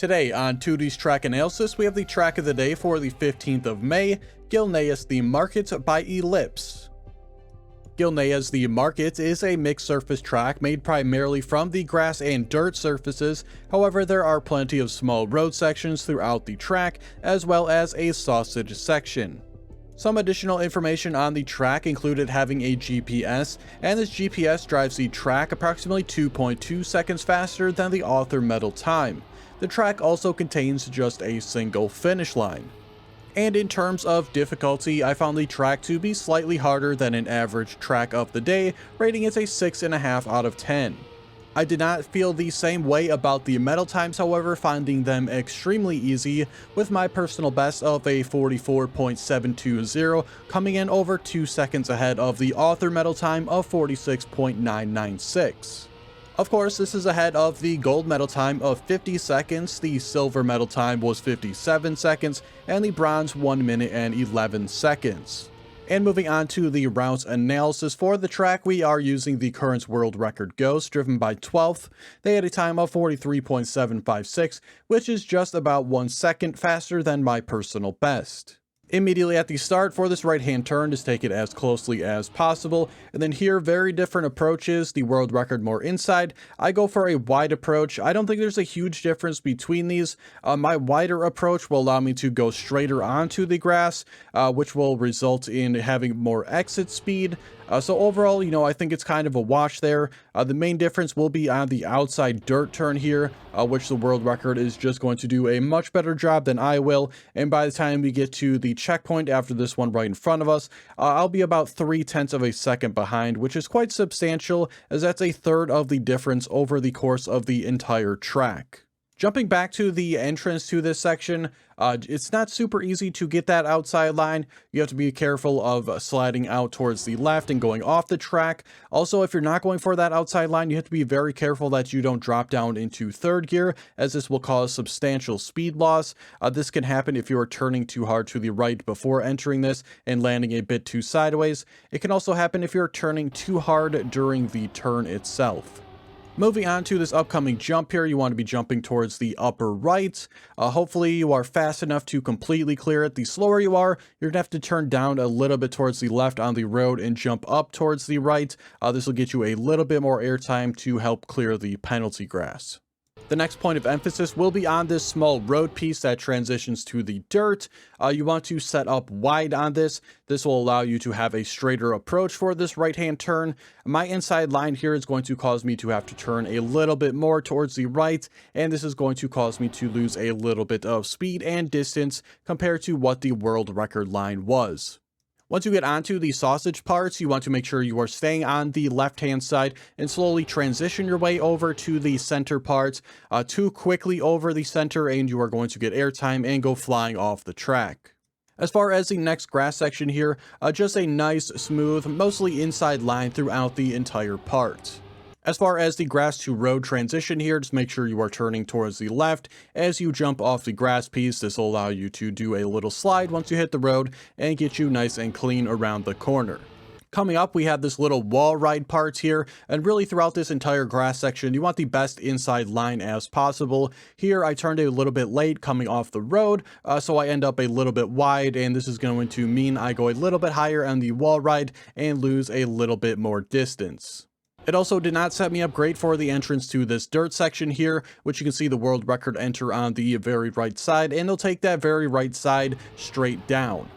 Today on Teuty's track analysis, we have the track of the day for the 15th of May, Gilneas the Market by Ealipse. Gilneas the Market is a mixed surface track made primarily from the grass and dirt surfaces. However, there are plenty of small road sections throughout the track, as well as a sausage section. Some additional information on the track included having a GPS, and this GPS drives the track approximately 2.2 seconds faster than the author medal time. The track also contains just a single finish line. And in terms of difficulty, I found the track to be slightly harder than an average track of the day, rating it a 6.5 out of 10. I did not feel the same way about the medal times, however, finding them extremely easy, with my personal best of a 44.720 coming in over 2 seconds ahead of the author medal time of 46.996. Of course, this is ahead of the gold medal time of 50 seconds, the silver medal time was 57 seconds, and the bronze 1 minute and 11 seconds. And moving on to the route analysis for the track, we are using the current world record Ghost, driven by 12th. They had a time of 43.756, which is just about 1 second faster than my personal best. Immediately at the start for this right-hand turn, just take it as closely as possible, and then here, very different approaches. The world record more inside. I go for a wide approach. I don't think there's a huge difference between these. My wider approach will allow me to go straighter onto the grass, which will result in having more exit speed. So overall, I think it's kind of a wash there. The main difference will be on the outside dirt turn here, which the world record is just going to do a much better job than I will. And by the time we get to the checkpoint after this one right in front of us, I'll be about 0.3 of a second behind, which is quite substantial, as that's a third of the difference over the course of the entire track. Jumping back to the entrance to this section, it's not super easy to get that outside line. You have to be careful of sliding out towards the left and going off the track. Also, if you're not going for that outside line, you have to be very careful that you don't drop down into third gear, as this will cause substantial speed loss. This can happen if you are turning too hard to the right before entering this and landing a bit too sideways. It can also happen if you're turning too hard during the turn itself. Moving on to this upcoming jump here, you want to be jumping towards the upper right. Hopefully you are fast enough to completely clear it. The slower you are, you're going to have to turn down a little bit towards the left on the road and jump up towards the right. This will get you a little bit more airtime to help clear the penalty grass. The next point of emphasis will be on this small road piece that transitions to the dirt. You want to set up wide on this. This will allow you to have a straighter approach for this right-hand turn. My inside line here is going to cause me to have to turn a little bit more towards the right, and this is going to cause me to lose a little bit of speed and distance compared to what the world record line was. Once you get onto the sausage parts, you want to make sure you are staying on the left-hand side and slowly transition your way over to the center parts. Too quickly over the center and you are going to get airtime and go flying off the track. As far as the next grass section here, just a nice, smooth, mostly inside line throughout the entire part. As far as the grass to road transition here, just make sure you are turning towards the left as you jump off the grass piece. This will allow you to do a little slide once you hit the road and get you nice and clean around the corner. Coming up, we have this little wall ride part here, and really throughout this entire grass section, you want the best inside line as possible. Here, I turned a little bit late coming off the road, so I end up a little bit wide, and this is going to mean I go a little bit higher on the wall ride and lose a little bit more distance. It also did not set me up great for the entrance to this dirt section here, which you can see the world record enter on the very right side, and they'll take that very right side straight down.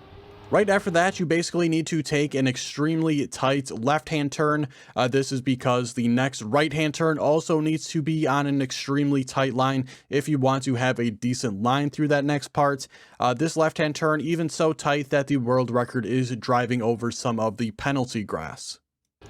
Right after that, you basically need to take an extremely tight left-hand turn. This is because the next right-hand turn also needs to be on an extremely tight line if you want to have a decent line through that next part. This left-hand turn even so tight that the world record is driving over some of the penalty grass.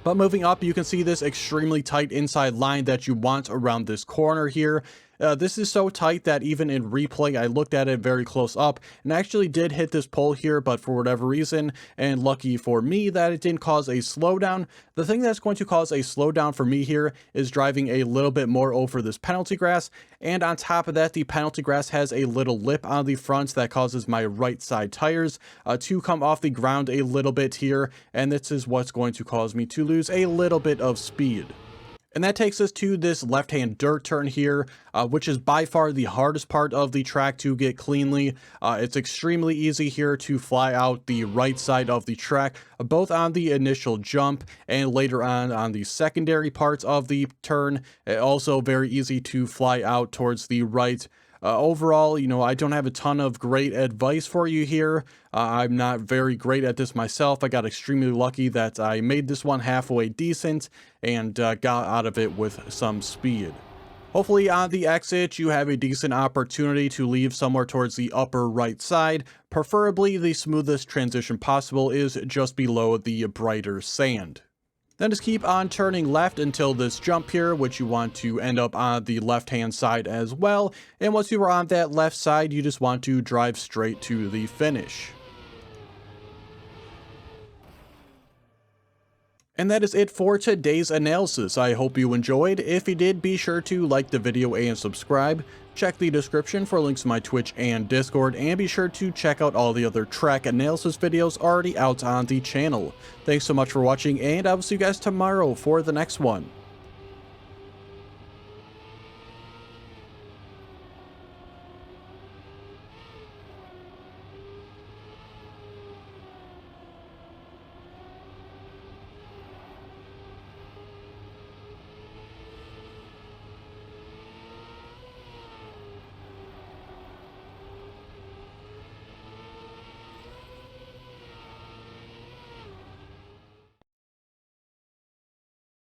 But moving up, you can see this extremely tight inside line that you want around this corner here. This is so tight that even in replay, I looked at it very close up and actually did hit this pole here, but for whatever reason, and lucky for me that it didn't cause a slowdown. The thing that's going to cause a slowdown for me here is driving a little bit more over this penalty grass, and on top of that, the penalty grass has a little lip on the front that causes my right side tires to come off the ground a little bit here, and this is what's going to cause me to lose a little bit of speed. And that takes us to this left-hand dirt turn here, which is by far the hardest part of the track to get cleanly. It's extremely easy here to fly out the right side of the track, both on the initial jump and later on the secondary parts of the turn. Also very easy to fly out towards the right. Overall, I don't have a ton of great advice for you here. I'm not very great at this myself. I got extremely lucky that I made this one halfway decent and got out of it with some speed. Hopefully on the exit, you have a decent opportunity to leave somewhere towards the upper right side. Preferably, the smoothest transition possible is just below the brighter sand. Then just keep on turning left until this jump here, which you want to end up on the left-hand side as well. And once you are on that left side, you just want to drive straight to the finish. And that is it for today's analysis. I hope you enjoyed. If you did, be sure to like the video and subscribe. Check the description for links to my Twitch and Discord, and be sure to check out all the other track analysis videos already out on the channel. Thanks so much for watching, and I will see you guys tomorrow for the next one.